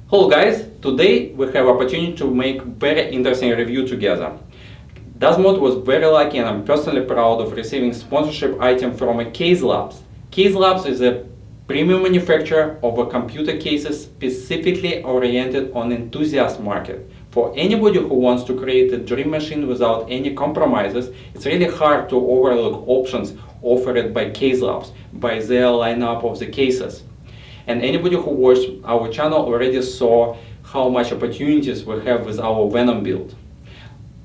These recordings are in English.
Hello guys, today we have opportunity to make very interesting review together. Dazmode was very lucky and I'm personally proud of receiving sponsorship item from a Caselabs. Caselabs is a premium manufacturer of a computer cases specifically oriented on enthusiast market. For anybody who wants to create a dream machine without any compromises, it's really hard to overlook options offered by Caselabs, by their lineup of the cases. And anybody who watched our channel already saw how much opportunities we have with our Venom build.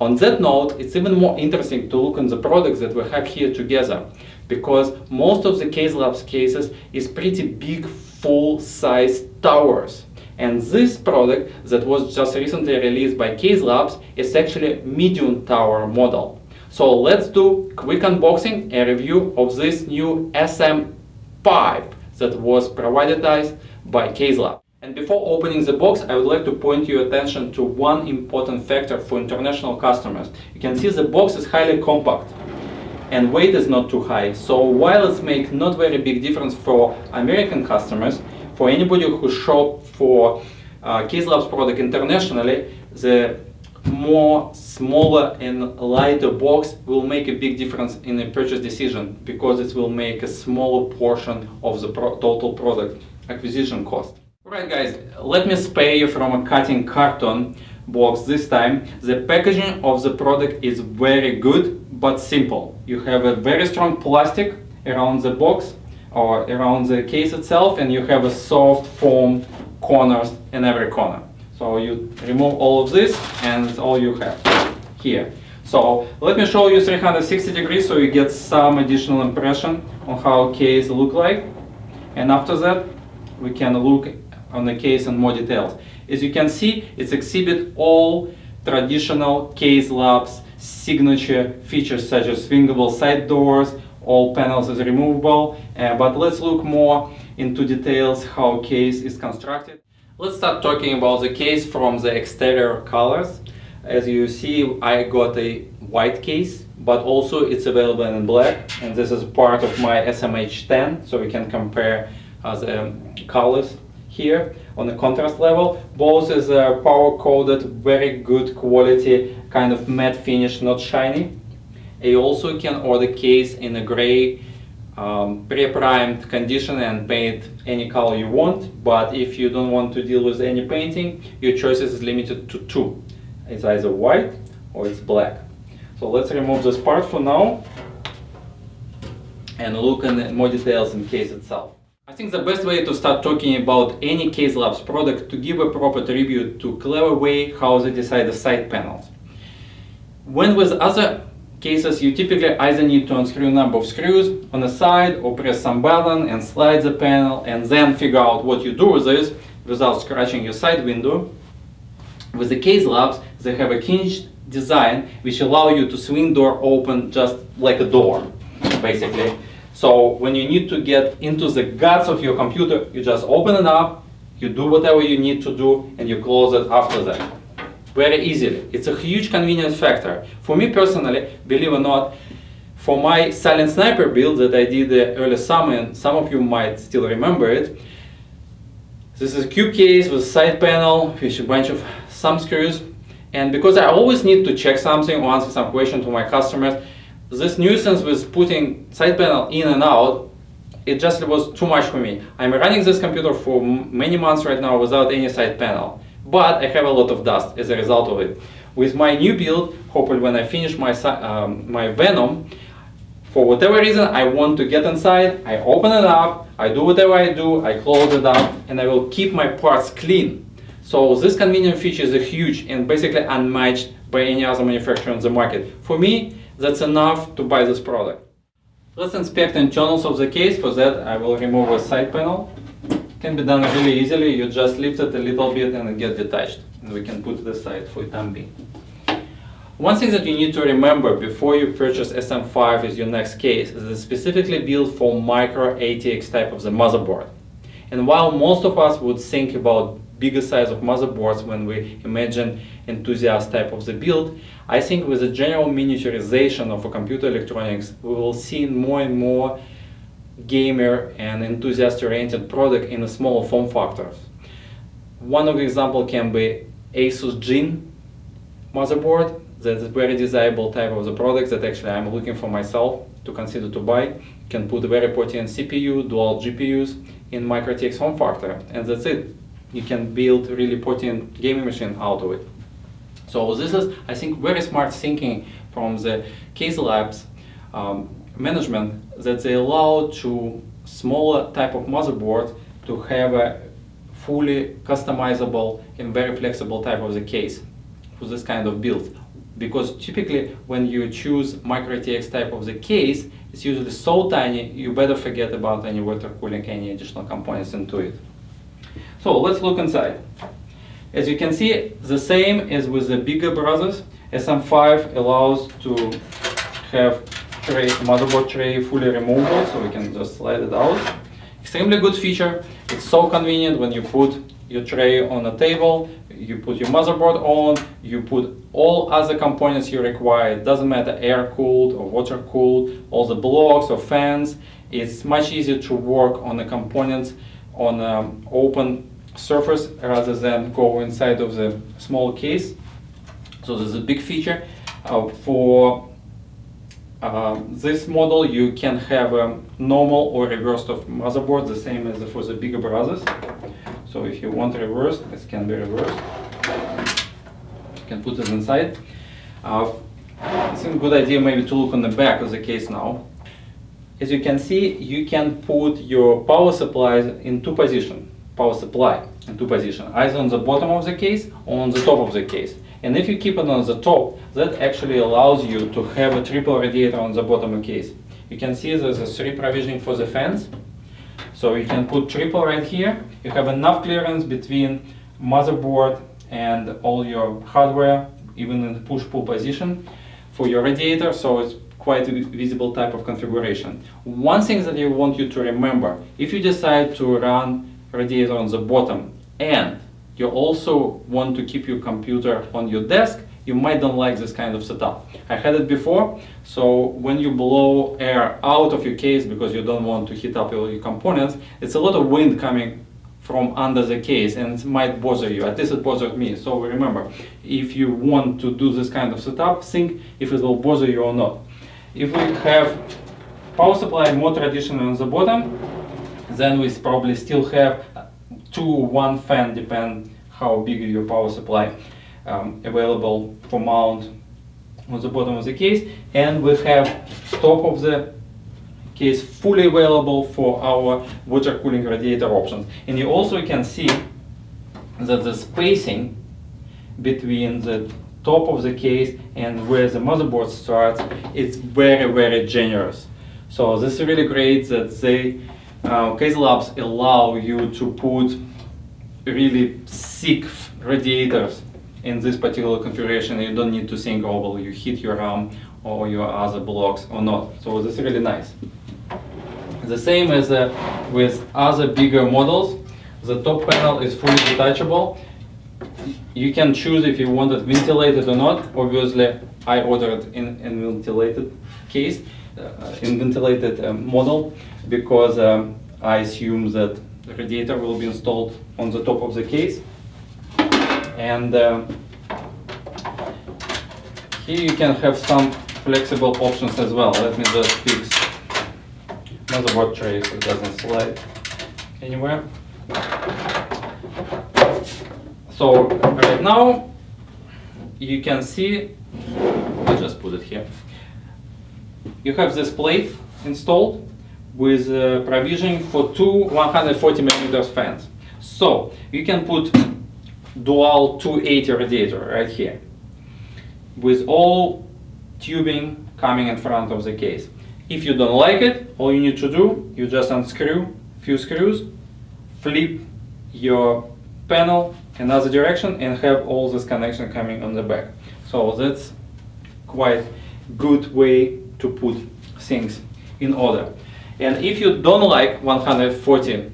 On that note, it's even more interesting to look on the products that we have here together, because most of the Caselabs cases is pretty big, full-size towers. And this product that was just recently released by Caselabs is actually a medium tower model. So let's do quick unboxing and review of this new SM5 that was provided by Caselabs. And before opening the box, I would like to point your attention to one important factor for international customers. You can see the box is highly compact and weight is not too high. So while it makes not very big difference for American customers, for anybody who shop for Caselabs product internationally, the more smaller and lighter box will make a big difference in the purchase decision, because it will make a smaller portion of the total product acquisition cost. Alright guys, let me spare you from a cutting carton box this time. The packaging of the product is very good but simple. You have a very strong plastic around the box or around the case itself, and you have a soft foam corners in every corner. So you remove all of this and it's all you have here. So let me show you 360 degrees so you get some additional impression on how a case look like. And after that we can look on the case in more details. As you can see, it's exhibit all traditional Caselabs signature features such as swingable side doors, all panels is removable, but let's look more into details how case is constructed. Let's start talking about the case from the exterior colors. As you see, I got a white case, but also it's available in black, and this is part of my SMH10, so we can compare the colors here on the contrast level. Both is power coded, very good quality, kind of matte finish, not shiny. You also can order case in a gray pre-primed condition and paint any color you want, but if you don't want to deal with any painting, your choices is limited to two. It's either white or it's black. So let's remove this part for now and look in more details in case itself. I think the best way to start talking about any Caselabs product to give a proper tribute to clever way how they decide the side panels. When with other cases, you typically either need to unscrew a number of screws on the side or press some button and slide the panel and then figure out what you do with this without scratching your side window. With the Caselabs, they have a hinged design which allow you to swing door open just like a door, basically. So when you need to get into the guts of your computer, you just open it up, you do whatever you need to do, and you close it after that. Very easily. It's a huge convenience factor. For me personally, believe it or not, for my Silent Sniper build that I did early summer, and some of you might still remember it, this is a cube case with side panel with a bunch of thumb screws, and because I always need to check something or answer some question to my customers, this nuisance with putting side panel in and out, it just was too much for me. I'm running this computer for many months right now without any side panel. But I have a lot of dust as a result of it. With my new build, hopefully when I finish my Venom, for whatever reason I want to get inside, I open it up, I do whatever I do, I close it up, and I will keep my parts clean. So this convenient feature is huge and basically unmatched by any other manufacturer on the market. For me, that's enough to buy this product. Let's inspect the internals of the case. For that, I will remove a side panel. Can be done really easily. You just lift it a little bit and it gets detached, and we can put it aside for the time being. One thing that you need to remember before you purchase SM5 as your next case is it's specifically built for micro ATX type of the motherboard. And while most of us would think about bigger size of motherboards when we imagine enthusiast type of the build, I think with the general miniaturization of a computer electronics, we will see more and more gamer and enthusiast oriented product in a smaller form factors. One of the example can be Asus Gen motherboard. That's a very desirable type of the product that actually I'm looking for myself to consider to buy. You can put a very potent CPU, dual GPUs in MikroTik's form factor, and that's it. You can build really potent gaming machine out of it. So this is, I think, very smart thinking from the Caselabs management, that they allow to smaller type of motherboard to have a fully customizable and very flexible type of the case for this kind of build. Because typically when you choose MikroTik's type of the case, it's usually so tiny, you better forget about any water cooling, any additional components into it. So let's look inside. As you can see, the same as with the bigger brothers, SM5 allows to have motherboard tray fully removable, so we can just slide it out. Extremely good feature. It's so convenient when you put your tray on a table, you put your motherboard on, you put all other components you require. It doesn't matter air-cooled or water-cooled, all the blocks or fans. It's much easier to work on the components on an open surface rather than go inside of the small case. So this is a big feature. For this model, you can have a normal or reversed of motherboard, the same as for the bigger brothers. So if you want reversed, this can be reversed. You can put it inside. It's a good idea maybe to look on the back of the case now. As you can see, you can put your power supplies in two positions. Power supply in two positions, either on the bottom of the case or on the top of the case. And if you keep it on the top, that actually allows you to have a triple radiator on the bottom of the case. You can see there's a 3 provisioning for the fans. So you can put triple right here. You have enough clearance between motherboard and all your hardware, even in the push-pull position for your radiator, so it's quite a visible type of configuration. One thing that I want you to remember, if you decide to run radiator on the bottom and you also want to keep your computer on your desk, you might don't like this kind of setup. I had it before, so when you blow air out of your case because you don't want to heat up all your components, it's a lot of wind coming from under the case and it might bother you. At least it bothered me. So remember, if you want to do this kind of setup, think if it will bother you or not. If we have power supply more traditional on the bottom, then we probably still have 2-1 fan, depend how big your power supply available for mount on the bottom of the case, and we have top of the case fully available for our water cooling radiator options. And you also can see that the spacing between the top of the case and where the motherboard starts, it's very generous. So this is really great that they Caselabs allow you to put really thick radiators in this particular configuration. You don't need to think, oh, will you hit your RAM or your other blocks or not. So this is really nice. The same as with other bigger models, the top panel is fully detachable. You can choose if you want it ventilated or not. Obviously, I ordered in ventilated case, in ventilated model, because I assume that the radiator will be installed on the top of the case. And here you can have some flexible options as well. Let me just fix motherboard tray so it doesn't slide anywhere. So right now you can see, I'll just put it here. You have this plate installed with provisioning for two 140mm fans. So you can put dual 280 radiator right here with all tubing coming in front of the case. If you don't like it, all you need to do, you just unscrew a few screws, flip your panel another direction and have all this connection coming on the back. So that's quite good way to put things in order. And if you don't like 140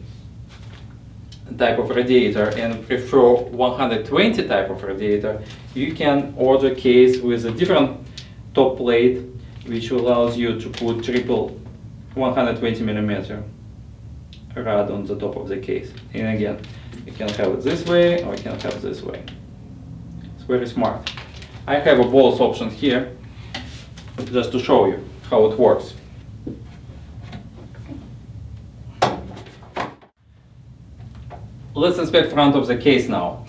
type of radiator and prefer 120 type of radiator, you can order a case with a different top plate which allows you to put triple 120mm rod on the top of the case. And again, you can have it this way or you can have it this way. It's very smart. I have a both options here just to show you how it works. Let's inspect front of the case now.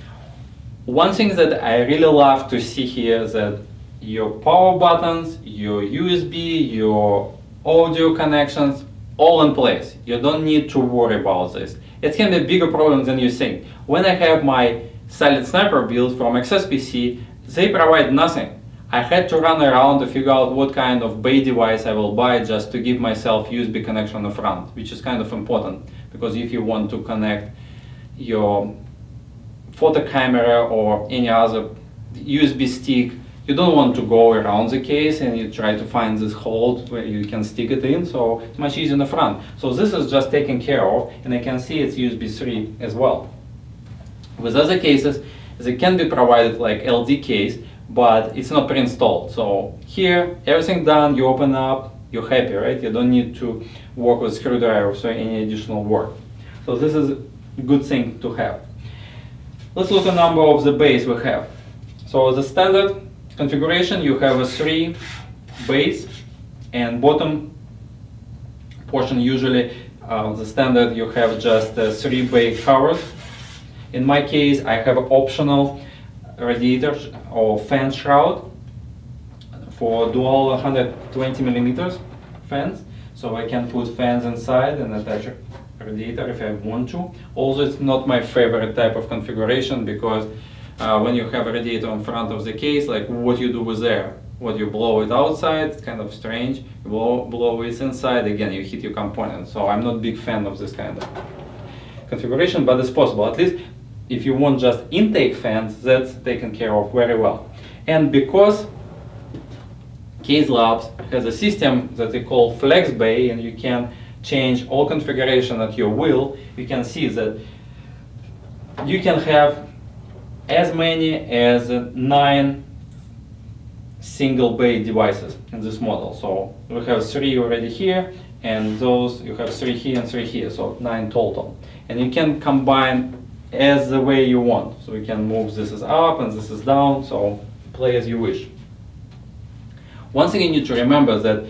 One thing that I really love to see here is that your power buttons, your USB, your audio connections, all in place. You don't need to worry about this. It can be a bigger problem than you think. When I have my Silent Sniper build from XSPC, they provide nothing. I had to run around to figure out what kind of bay device I will buy just to give myself USB connection on the front, which is kind of important, because if you want to connect your photo camera or any other USB stick, you don't want to go around the case and you try to find this hole where you can stick it in, so it's much easier in the front. So this is just taken care of, and I can see it's USB 3 as well. With other cases, they can be provided like LD case, but it's not pre-installed. So here, everything done, you open up, you're happy, right? You don't need to work with screwdrivers or any additional work. So this is a good thing to have. Let's look at the number of the bays we have. So the standard configuration, you have a 3 bays, and bottom portion usually the standard you have just 3 bay covers. In my case, I have an optional radiator or fan shroud for dual 120 millimeters fans, so I can put fans inside and attach a radiator if I want to. Also, it's not my favorite type of configuration, because when you have a radiator in front of the case, like what you do with air, what you blow it outside, it's kind of strange. You blow it inside, again you hit your component. So I'm not a big fan of this kind of configuration, but it's possible. At least if you want just intake fans, that's taken care of very well. And because Caselabs has a system that they call Flex Bay, and you can change all configuration at your will, you can see that you can have as many as 9 single bay devices in this model. So we have 3 already here, and those you have 3 here and 3 here, so 9 total. And you can combine as the way you want. So you can move this is up and this is down, so play as you wish. One thing you need to remember is that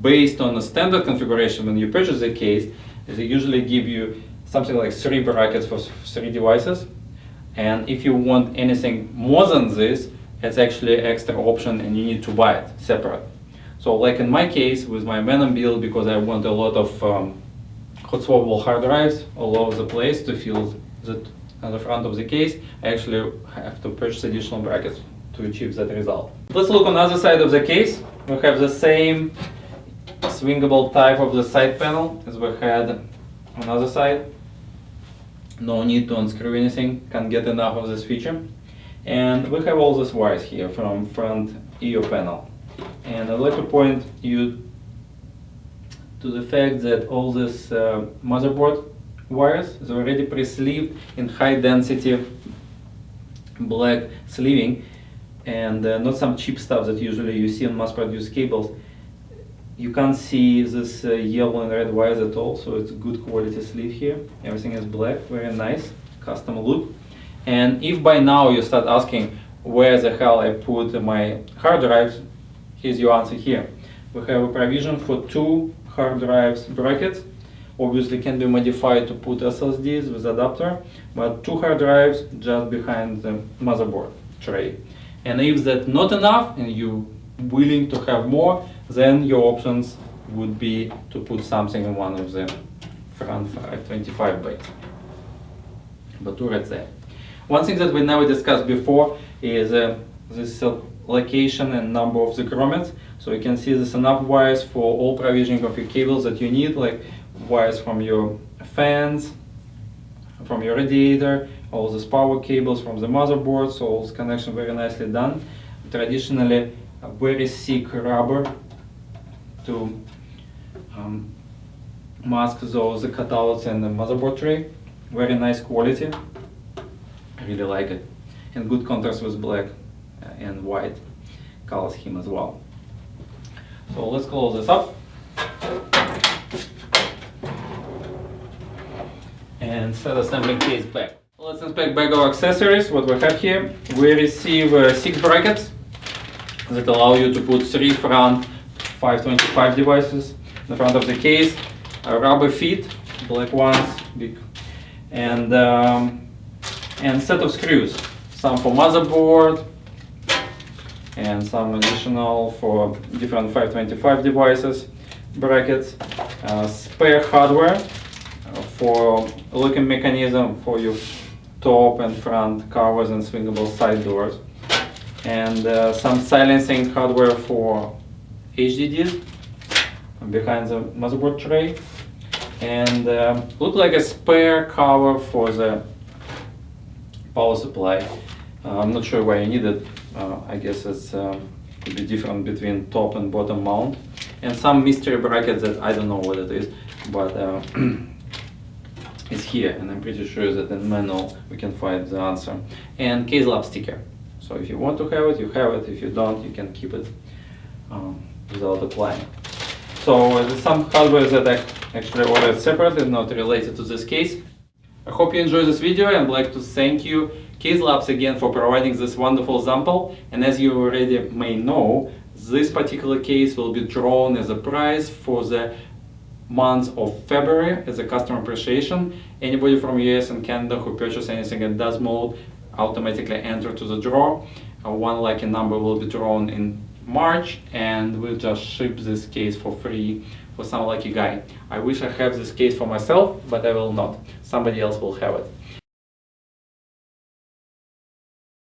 based on the standard configuration, when you purchase a case, they usually give you something like 3 brackets for 3 devices. And if you want anything more than this, it's actually an extra option and you need to buy it separate. So like in my case with my Venom build, because I want a lot of hot swappable hard drives all over the place to fill that on the front of the case, I actually have to purchase additional brackets to achieve that result. Let's look on the other side of the case. We have the same swingable type of the side panel as we had on the other side. No need to unscrew anything, can't get enough of this feature. And we have all these wires here from front EO panel. And I'd like to point you to the fact that all these motherboard wires is already pre-sleeved in high density black sleeving, and not some cheap stuff that usually you see on mass-produced cables. You can't see this yellow and red wires at all, so it's good quality sleeve here. Everything is black, very nice, custom look. And if by now you start asking where the hell I put my hard drives, here's your answer here. We have a provision for 2 hard drives brackets. Obviously can be modified to put SSDs with adapter, but 2 hard drives just behind the motherboard tray. And if that's not enough and you're willing to have more, then your options would be to put something in one of the front 525 bays. But 2 right there. One thing that we never discussed before is this location and number of the grommets. So you can see there's enough wires for all provisioning of your cables that you need, like wires from your fans, from your radiator, all these power cables from the motherboard, so all this connection very nicely done. Traditionally, a very thick rubber to mask those cutouts and the motherboard tray. Very nice quality, I really like it. And good contrast with black and white color scheme as well. So let's close this up. and start assembling case back. Let's inspect bag of accessories. What we have here, we receive 6 brackets that allow you to put 3 front 525 devices in the front of the case, rubber feet, black ones, big, and set of screws, some for motherboard and some additional for different 525 devices, brackets, spare hardware for locking mechanism for your top and front covers and swingable side doors, and some silencing hardware for HDDs behind the motherboard tray, and look like a spare cover for the power supply. I'm not sure why you need it. I guess it's could be different between top and bottom mount, and some mystery brackets that I don't know what it is, but it's here, and I'm pretty sure that in manual we can find the answer. And Caselabs sticker. So if you want to have it, you have it. If you don't, you can keep it without applying. So there's some hardware that I actually ordered separately, not related to this case. I hope you enjoyed this video, and I'd like to thank you, Caselabs, again for providing this wonderful sample. And as you already may know, this particular case will be drawn as a prize for the month of February as a customer appreciation. Anybody from US and Canada who purchase anything at Dazmode automatically enter to the draw. One lucky number will be drawn in March, and we'll just ship this case for free for some lucky guy. I wish I have this case for myself, but I will not. Somebody else will have it.